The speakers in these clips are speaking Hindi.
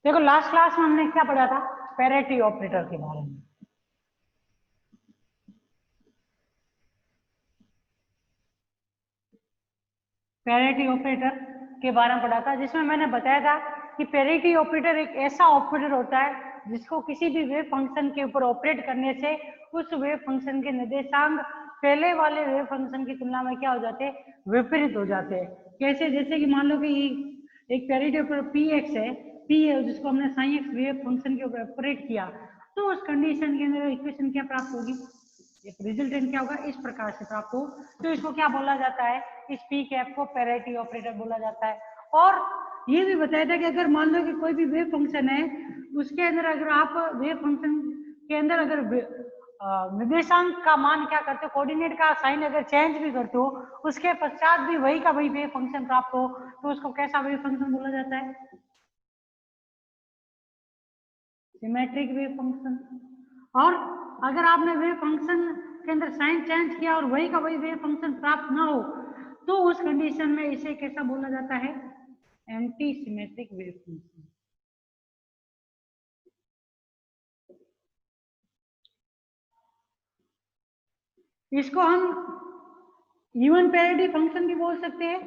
देखो लास्ट क्लास में हमने क्या पढ़ा था, पैरिटी ऑपरेटर के बारे में। पैरिटी ऑपरेटर के बारे में पढ़ा था, जिसमें मैंने बताया था कि पैरिटी ऑपरेटर एक ऐसा ऑपरेटर होता है जिसको किसी भी वेव फंक्शन के ऊपर ऑपरेट करने से उस वेव फंक्शन के निर्देशांक पहले वाले वेव फंक्शन की तुलना में क्या हो जाते हैं, विपरीत हो जाते हैं। कैसे? जैसे कि मान लो कि एक पैरिटी ऑपरेटर पी एक्स है, पी है जिसको हमने साइन एक्स वेव फंक्शन के ऊपर ऑपरेट किया, तो उस कंडीशन के अंदर इक्वेशन क्या प्राप्त होगी, एक रिजल्टेंट क्या होगा, इस प्रकार से प्राप्त हो। तो इसको क्या बोला जाता है, इस पी कैप को पैरिटी ऑपरेटर बोला जाता है। और ये भी बताया था कि अगर मान लो कि कोई भी वेव फंक्शन है, उसके अंदर अगर आप वेव फंक्शन के अंदर अगर निर्देशांक का मान क्या करते हो, कोऑर्डिनेट का साइन अगर चेंज भी करते हो, उसके पश्चात भी वही का वही वेव फंक्शन प्राप्त हो, तो उसको कैसा वेव फंक्शन बोला जाता है, सिमेट्रिक वेव फंक्शन। और अगर आपने वेव फंक्शन के अंदर साइन चेंज किया और वही का वही वेव फंक्शन प्राप्त ना हो, तो उस कंडीशन में इसे कैसा बोला जाता है, एंटी सिमेट्रिक वेव फंक्शन। इसको हम इवन पैरिटी फंक्शन भी बोल सकते हैं,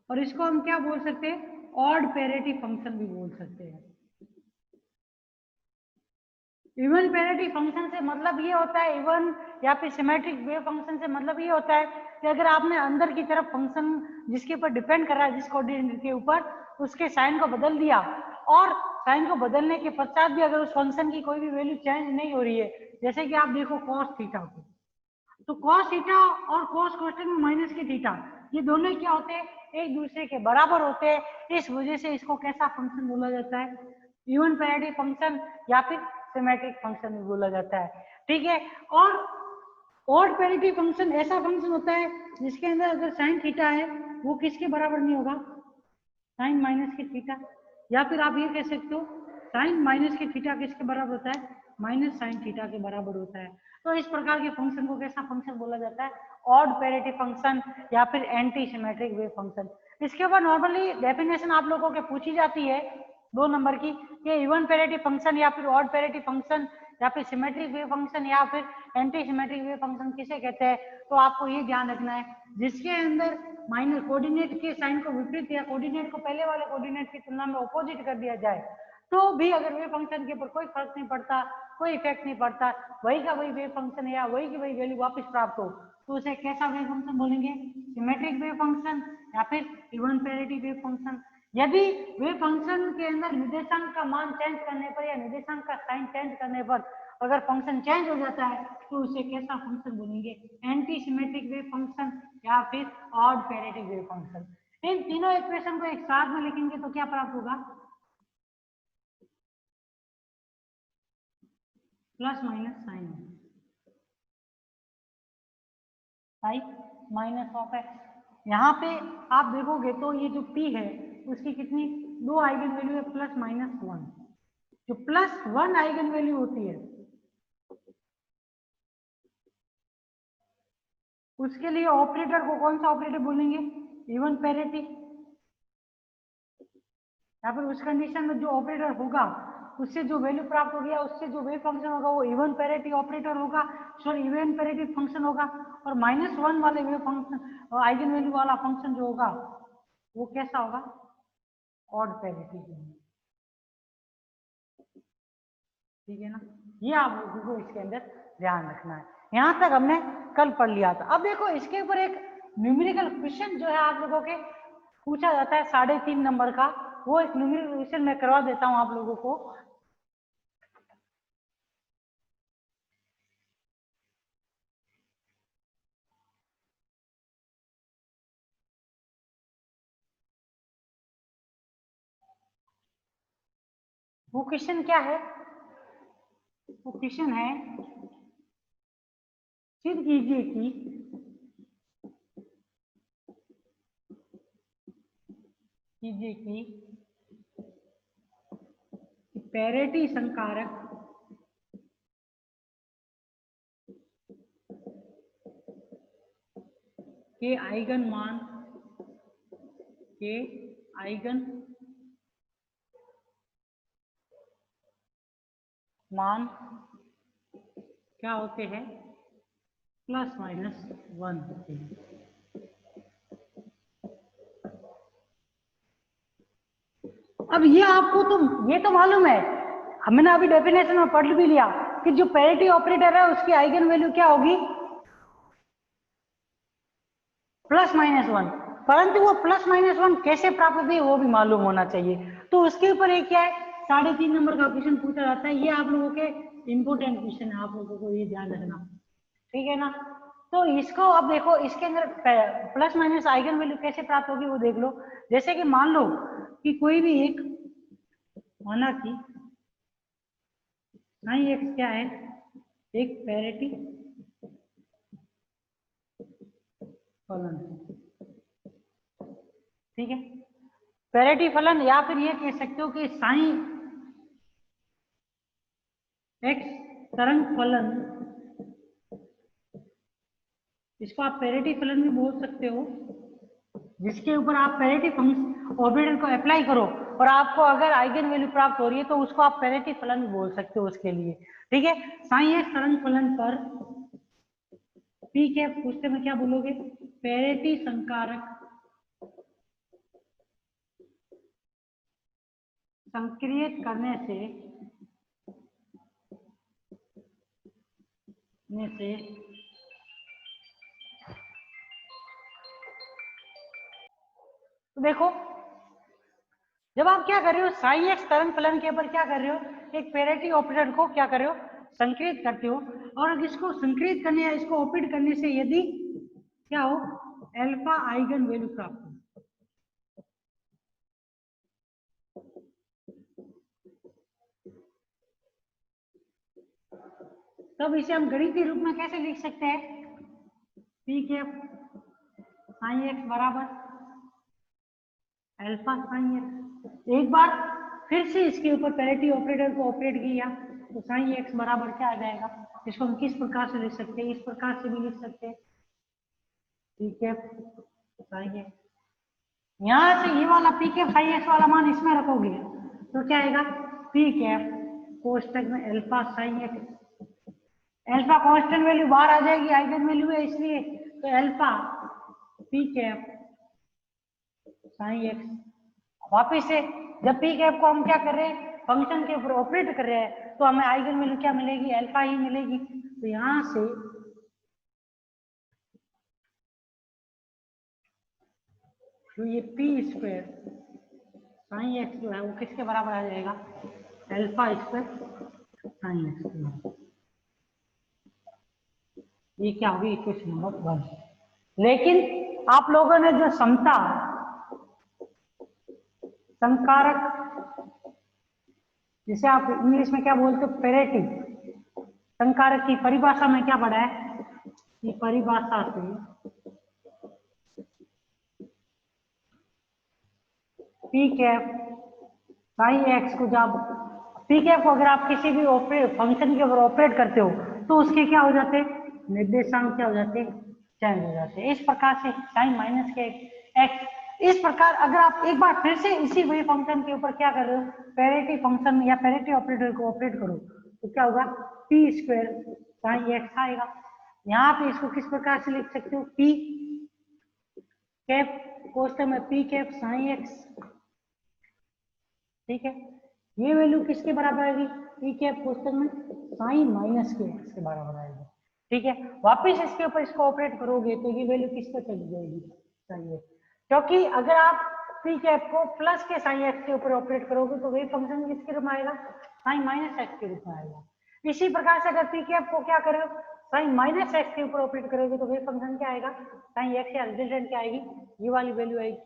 और इसको हम क्या बोल सकते हैं, ऑड पैरिटी फंक्शन भी बोल सकते हैं। इवन पैरिटी फंक्शन से मतलब ये होता है, इवन या फिर सिमेट्रिक वेव फंक्शन से मतलब ये होता है कि अगर आपने अंदर की तरफ फंक्शन जिसके ऊपर डिपेंड कर रहा है, जिस कोऑर्डिनेट के ऊपर, उसके साइन को बदल दिया, और साइन को बदलने के पश्चात भी अगर उस फंक्शन की कोई भी वैल्यू चेंज नहीं हो रही है, जैसे कि आप देखो कॉस थीटा को, तो कॉस थीटा और कॉस कोष्टक में माइनस की थीटा, ये दोनों क्या होते हैं, एक दूसरे के बराबर होते हैं। इस वजह से इसको कैसा फंक्शन बोला जाता है, इवन पैरिटी फंक्शन या फिर सिमेट्रिक फंक्शन भी बोला जाता है। ठीक है। और ऑड पैरिटी फंक्शन ऐसा फंक्शन होता है जिसके अंदर अगर साइन थीटा है वो किसके बराबर नहीं होगा, साइन माइनस की थीटा, या फिर आप ये कह सकते हो साइन माइनस की थीटा किसके बराबर होता है, माइनस साइन थीटा के बराबर होता है। तो इस प्रकार के फंक्शन को कैसा फंक्शन बोला जाता है, ऑड पैरिटी फंक्शन या फिर एंटी सिमेट्रिक वेव फंक्शन। इसके ऊपर नॉर्मली डेफिनेशन आप लोगों के पूछी जाती है 2 नंबर की, कि इवन पैरिटी फंक्शन या फिर ऑड पैरिटी फंक्शन या फिर सिमेट्रिक वेव फंक्शन या फिर एंटी सिमेट्रिक वेव फंक्शन किसे कहते हैं। तो आपको ये ध्यान रखना है, जिसके अंदर माइनस कोऑर्डिनेट के साइन को विपरीत या कोऑर्डिनेट को पहले वाले कोऑर्डिनेट की तुलना में ऑपोजिट कर दिया जाए, तो भी अगर वेव फंक्शन के ऊपर कोई फर्क नहीं पड़ता, कोई इफेक्ट नहीं पड़ता, वही का वही वेव फंक्शन है या वही की वही वैल्यू वापस प्राप्त हो, तो उसे कैसा वेव फंक्शन बोलेंगे, सिमेट्रिक वेव फंक्शन या फिर इवन पैरिटी वेव फंक्शन। यदि वेव फंक्शन के अंदर निर्देशांक का मान चेंज करने पर या निर्देशांक का साइन चेंज करने पर अगर फंक्शन चेंज हो जाता है, तो उसे कैसा फंक्शन बोलेंगे, एंटी सिमेट्रिक वेव फंक्शन या फिर ऑड पैरिटी वेव फंक्शन। इन तीनों इक्वेशन को एक साथ में लिखेंगे तो क्या प्राप्त होगा, plus minus sine minus of x. यहाँ पे आप देखोगे तो ये जो p है उसकी कितनी, 2 आइगन वैल्यू है, प्लस माइनस 1। जो प्लस 1 आइगन वैल्यू होती है उसके लिए ऑपरेटर को कौन सा ऑपरेटर बोलेंगे, इवन पैरिटी, या फिर उस कंडीशन में जो ऑपरेटर होगा उससे जो वैल्यू प्राप्त होगी, उससे जो वेव फंक्शन होगा वो इवन पैरिटी ऑपरेटर होगा, सॉरी इवन पैरिटी फंक्शन होगा। और माइनस 1 वाले वेव फंक्शन आइगन वैल्यू वाला फंक्शन जो होगा वो कैसा होगा, ऑड पैरिटी। ठीक है ना, ये आप लोगों को इसके अंदर ध्यान रखना है। यहां तक हमने कल पढ़ लिया था। अब देखो इसके ऊपर एक न्यूमेरिकल क्वेश्चन जो है आप लोगों के पूछा जाता है 3.5 नंबर का, वो एक न्यूमेरिकल क्वेश्चन मैं करवा देता हूं आप लोगों को। वो क्वेश्चन क्या है, वो क्वेश्चन है, सिद्ध कीजिए कि पैरिटी संकारक के आइगन मान के आइगन मान क्या होते हैं, +- 1 होते हैं। अब ये आपको ये तो मालूम है, हमने अभी डेफिनेशन में पढ़ भी लिया कि जो पैरिटी ऑपरेटर है उसकी आइगन वैल्यू क्या होगी, +- 1, परंतु वो +- 1 कैसे प्राप्त होती है वो भी मालूम होना चाहिए। तो उसके ऊपर एक क्या है, 3.5 नंबर का क्वेश्चन पूछा जाता है। ये आप लोगों के इंपोर्टेंट क्वेश्चन है, आप लोगों को ये ध्यान रखना, ठीक है ना। तो इसको अब देखो, इसके अंदर +- आइगन वैल्यू कैसे प्राप्त होगी वो देख लो। जैसे कि मान लो कि कोई भी एक माना कि साइन एक्स क्या है, एक पैरिटी फलन, ठीक है। पैरिटी फलन, या फिर ये कह सकते हो कि साइन एक्स तरंग फलन, इसको आप पैरिटी फलन भी बोल सकते हो, जिसके ऊपर आप पैरिटी ऑपरेटर को अप्लाई करो और आपको अगर आइगन वैल्यू प्राप्त हो रही है तो उसको आप पैरिटी फलन भी बोल सकते हो उसके लिए, ठीक है। साइन एक्स तरंग फलन पर पी के पूछते में क्या बोलोगे, पैरिटी संकारक संक्रियत करने से तो देखो, जब आप क्या कर रहे हो, साइन एक्स तरंग फलन के ऊपर क्या कर रहे हो, एक पैरिटी ऑपरेटर को क्या कर रहे हो, संक्रियत करते हो। और इसको संक्रियत करने या इसको ऑपरेट करने से यदि क्या हो, अल्फा आइगन वैल्यू प्राप्त हो, तब इसे हम गणितीय रूप में कैसे लिख सकते हैं, पी के साइन एक्स बराबर अल्फा साइन एक्स। एक बार फिर से इसके ऊपर पैरिटी ऑपरेटर को ऑपरेट किया तो साइन एक्स बराबर क्या आ जाएगा, इसको हम किस प्रकार से लिख सकते हैं, इस प्रकार से भी लिख सकते हैं, ठीक है साइन एक्स। यहां से ये वाला पी के साइन एक्स वाला मान इसमें रखोगे तो क्या आएगा, पी कैप कोष्टक में alpha sine x, alpha constant value बाहर आ जाएगी, आइगन वैल्यू है इसलिए, तो alpha P cap sine x. वापिस से जब पी कैप को हम क्या कर रहे हैं, फंक्शन के ऊपर ऑपरेट कर रहे हैं, तो हमें आइगन वैल्यू क्या मिलेगी, अल्फा ही मिलेगी। तो यहां से जो ये पी स्क्वायर साइन एक्स जो है वो किसके बराबर आ जाएगा, अल्फा स्क्वायर साइन एक्स। ये क्या होगी, इक्वेशन नंबर 1। लेकिन आप लोगों ने जो समता संकारक, जिसे आप इंग्लिश में क्या बोलते हो, पैरिटी संकारक की परिभाषा में क्या पढ़ा है, कि परिभाषा से पी कैप साइन एक्स को, जब पी कैप को अगर आप किसी भी फंक्शन के ऊपर ऑपरेट करते हो तो उसके क्या हो जाते हैं, निर्देशांक क्या हो जाते हैं, चेंज हो जाते हैं। इस प्रकार से साइन माइनस के एक्स, इस प्रकार अगर आप एक बार फिर से इसी वही फंक्शन के ऊपर क्या कर रहे हो, पैरिटी फंक्शन या पैरिटी ऑपरेटर को ऑपरेट करो तो क्या होगा, पी स्क्वायर साइन एक्स आएगा। यहाँ पे इसको किस प्रकार से लिख सकते हो, पी कैप कोष्टक में पी कैप साइन एक्स, ठीक है। ये वैल्यू किसके बराबर आएगी, पी कैप कोष्टक में साइन माइनस के एक्स के बराबर आएगी, ठीक है। वापिस इसके ऊपर इसको ऑपरेट करोगे तो ये वैल्यू किस पे चली जाएगी, साइन एक्स, क्योंकि अगर आप पी कैप को प्लस के साइन एक्स के ऊपर ऑपरेट करोगे तो वही फंक्शन किसके रूप में आएगा, साइन माइनस एक्स के रूप में आएगा। इसी प्रकार से अगर पी कैप को क्या करो, साइन माइनस एक्स के ऊपर ऑपरेट करोगे तो वही फंक्शन क्या आएगा, साइन एक्स या रिजल्टेंट क्या आएगी, ये वाली वैल्यू आएगी।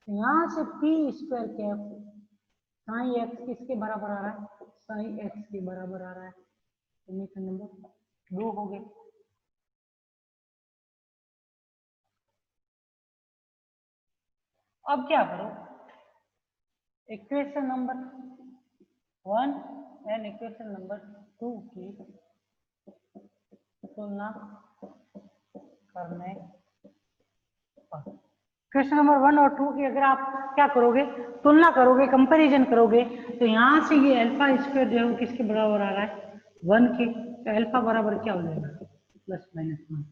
यहाँ से P square cap sine x किसके बराबर आ रहा है, साइन एक्स के बराबर आ रहा है, समीकरण नंबर 2 हो गए। अब क्या करो, equation number 1 and equation number 2 की तुलना करने पर क्वेश्चन नंबर 1 और 2 की अगर आप क्या करोगे, तुलना करोगे, कंपैरिजन करोगे, तो यहाँ से ये अल्फा स्क्वायर जो है वो किसके बराबर आ रहा है, 1 के। तो अल्फा बराबर क्या हो जाएगा, +-1।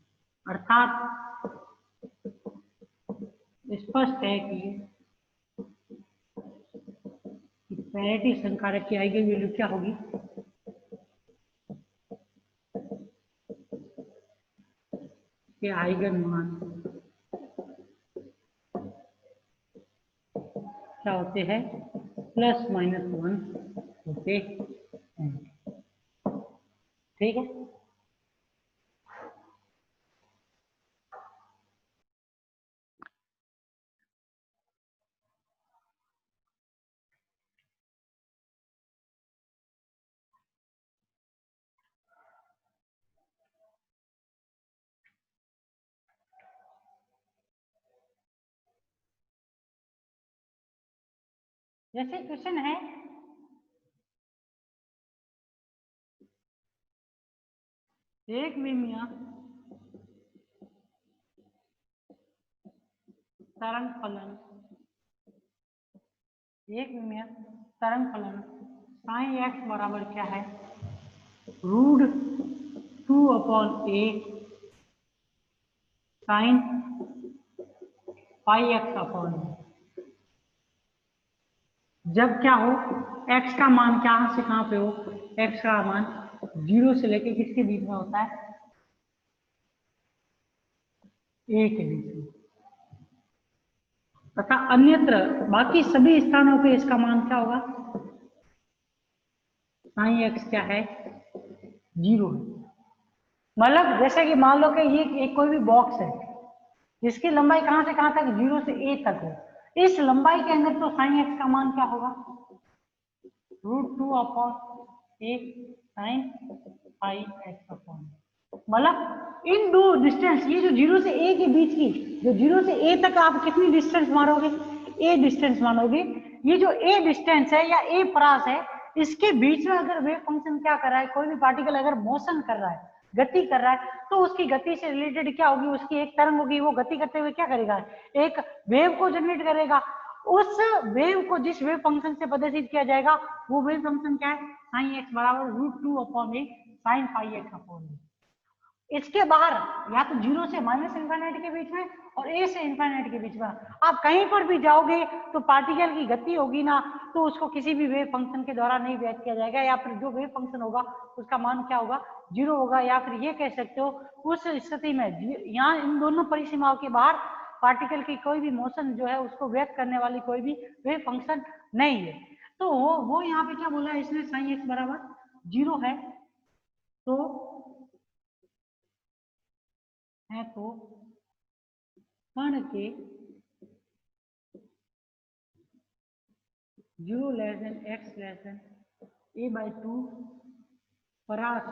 अर्थात स्पष्ट है कि पैरेटी संकारक की आइगन वैल्यू क्या होगी, कि आइगन मान क्या होते हैं, +-1 होते हैं। ठीक है। जैसे क्वेश्चन है, एक मिमिया तरंग फलन, एक मिमिया तरंग फलन साइन एक्स बराबर क्या है, √2/a sine pi x upon, जब क्या हो, x का मान कहाँ से कहाँ पे हो, x का मान 0 से लेके किसके बीच में होता है, a के बीच में, तथा अन्यत्र बाकी सभी स्थानों पे इसका मान क्या होगा, साइन एक्स क्या है, 0 है। मतलब जैसे कि मान लो कि ये एक कोई भी बॉक्स है जिसकी लंबाई कहाँ से कहाँ तक, 0 से a तक हो, इस लंबाई के अंदर तो साइन एक्स का मान क्या होगा, √2/a sine pi x upon. मतलब इन दो डिस्टेंस, ये जो 0 से a के बीच की, जो 0 से a तक आप कितनी डिस्टेंस मानोगे, a डिस्टेंस मानोगे, ये जो a डिस्टेंस है या a परास है, इसके बीच में अगर वेव फंक्शन क्या कर रहा है, कोई भी पार्टिकल अगर मोशन कर रहा है, गति कर रहा है, तो उसकी गति से रिलेटेड क्या होगी, उसकी एक तरंग होगी, वो गति करते हुए क्या करेगा, एक वेव को जनरेट करेगा। उस वेव को जिस वेव फंक्शन से प्रदर्शित किया जाएगा, वो वेव फंक्शन क्या है, साइन एक्स बराबर √2/a sine pi x upon. इसके बाहर या तो 0 से -∞ के बीच में और a से ∞ के बीच में आप कहीं पर भी जाओगे तो पार्टिकल की गति होगी ना, तो उसको किसी भी वेव फंक्शन के द्वारा नहीं व्यक्त किया जाएगा, या फिर जो वेव फंक्शन होगा उसका मान क्या होगा, 0 होगा। या फिर ये कह सकते हो उस स्थिति में यहाँ इन दोनों परिसीमाओं के बाहर पार्टिकल की कोई भी मोशन जो है उसको व्यक्त करने वाली कोई भी वेव फंक्शन नहीं है। तो वो यहाँ पे क्या बोला है इसने, साइन एक्स बराबर 0 है, तो कण के 0 x a/2 परास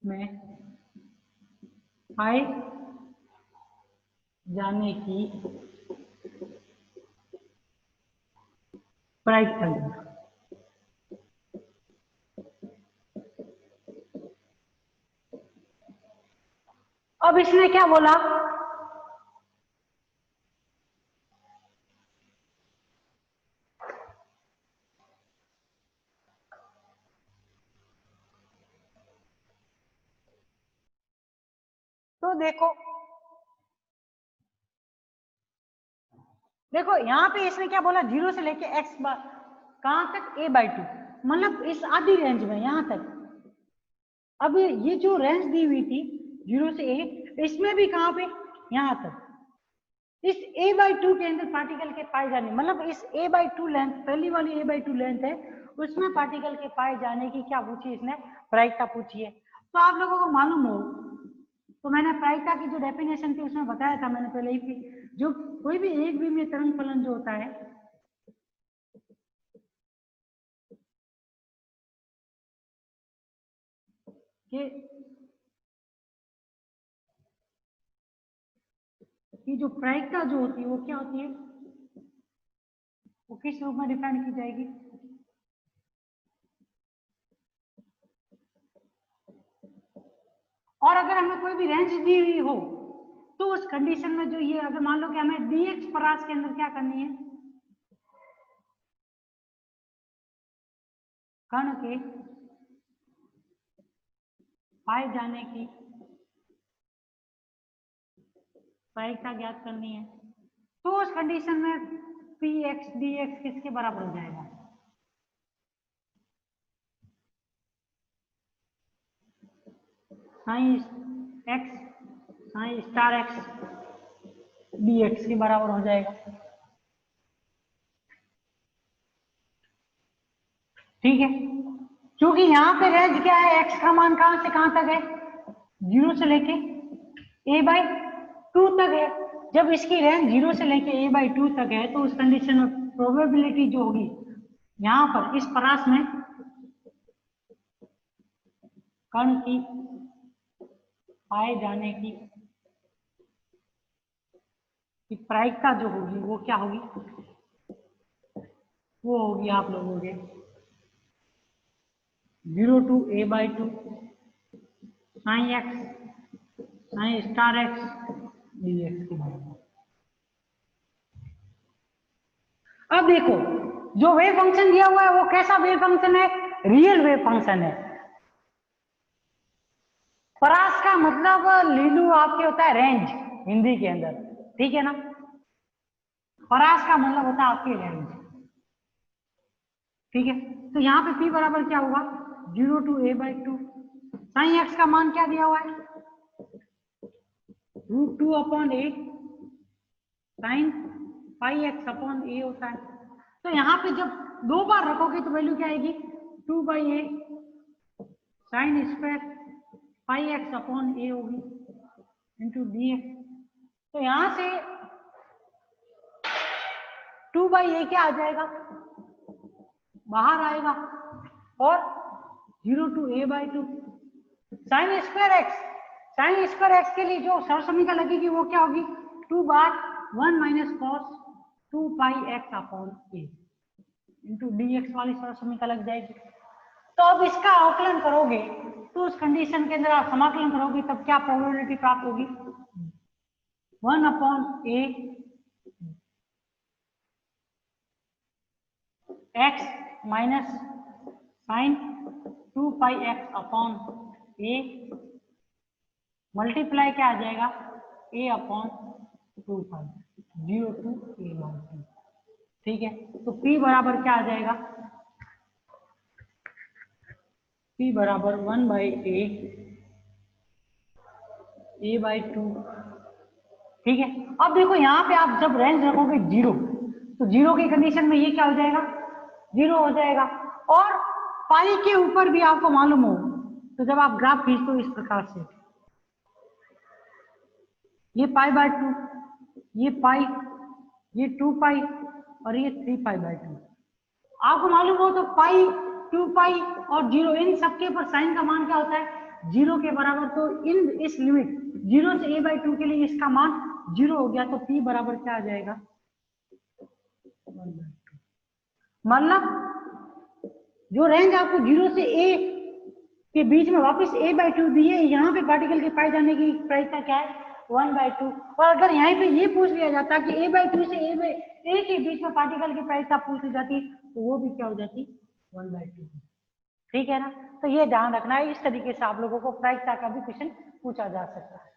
में पाए जाने की प्रायिकता। अब इसने क्या बोला, तो देखो यहाँ पे इसने क्या बोला, 0 से लेके x कहां तक, a/2, मतलब इस आधी रेंज में यहां तक। अब ये जो रेंज दी हुई थी 0 से a, इसमें भी कहां पे, यहां तक, इस a/2 के अंदर पार्टिकल के पाए जाने, मतलब इस a/2 लेंथ, पहली वाली a/2 लेंथ है, उसमें पार्टिकल के पाए जाने की क्या पूछी इसने, प्रायिकता पूछी है। तो आप लोगों को मालूम हो, तो मैंने प्रायिकता की जो डेफिनेशन थी उसमें बताया था मैंने पहले ही, जो कोई भी एक विमीय तरंग फलन जो होता है, कि जो प्रायिकता जो होती है वो क्या होती है, वो किस रूप में डिफाइन की जाएगी, और अगर हमें कोई भी रेंज दी हुई हो तो उस कंडीशन में जो ये अगर मान लो कि हमें dx परास के अंदर क्या करनी है, कण के पाए जाने की प्रायिकता ज्ञात करनी है, तो उस कंडीशन में px dx किसके बराबर हो जाएगा, sine x sine star x dx के बराबर हो जाएगा। ठीक है, क्योंकि यहाँ पे रेंज क्या है, x का मान कहां से कहां तक है, 0 से लेके a/2 तक है। जब इसकी रेंज 0 से लेके a/2 तक है तो उस कंडीशन में प्रोबेबिलिटी जो होगी यहाँ पर इस परास में कण की पाए जाने की प्रायिकता जो होगी वो क्या होगी, वो होगी आप लोगों के 0 to a/2 sine x sine star x dx के बराबर। अब देखो जो वेव फंक्शन दिया हुआ है वो कैसा वेव फंक्शन है, रियल वेव फंक्शन है। परास का मतलब लीलू आपके होता है रेंज हिंदी के अंदर, ठीक है ना, परास का मतलब होता है आपकी रेंज। ठीक है, तो यहाँ पे p बराबर क्या होगा 0 to a/2 साइन x का मान क्या दिया हुआ है √2/a साइन पाई x/a होता है। तो यहाँ पे जब 2 बार रखोगे तो वैल्यू क्या आएगी 2/a sine square pi x/a होगी इंटू dx। तो यहाँ से 2/a क्या आ जाएगा, बाहर आएगा, और 0 to a/2 sine square x के लिए जो सरसमीका लगेगी वो क्या होगी 2/1 minus cos 2πx/a into dx वाली सरसमीका लग जाएगी। तो अब इसका आकलन करोगे तो उस कंडीशन के अंदर आप समाकलन करोगे तब क्या प्रोबेबिलिटी प्राप्त होगी 1/a x minus sign 2πx/a multiply क्या आ जाएगा a/2π 0 to a/2। ठीक है, तो p बराबर क्या आ जाएगा, p बराबर 1/a/2। ठीक है, अब देखो यहाँ पे आप जब रेंज रखोगे 0 तो 0 की कंडीशन में ये क्या हो जाएगा 0 हो जाएगा, और पाई के ऊपर भी आपको मालूम हो तो जब आप ग्राफ खींचते हो इस प्रकार से ये π/2 ये पाई ये 2π और ये 3π/2 आपको मालूम हो तो पाई 2π और 0 इन सबके पर साइन का मान क्या होता है 0 के बराबर। तो इन इस लिमिट 0 से a/2 के लिए इसका मान 0 हो गया, तो p बराबर क्या आ जाएगा 1/2। मतलब जो रेंज आपको 0 से a के बीच में वापस a/2 दी है, यहाँ पे पार्टिकल के पाए जाने की प्रायिकता क्या है 1/2। और अगर यहाँ पे ये पूछ लिया जाता कि a/2 से a के बीच में पार्टिकल की प्रायिकता पूछ ली जाती तो वो भी क्या हो जाती 1/2। ठीक है ना, तो ये ध्यान रखना है, इस तरीके से आप लोगों को प्रायिकता का भी क्वेश्चन पूछा जा सकता है।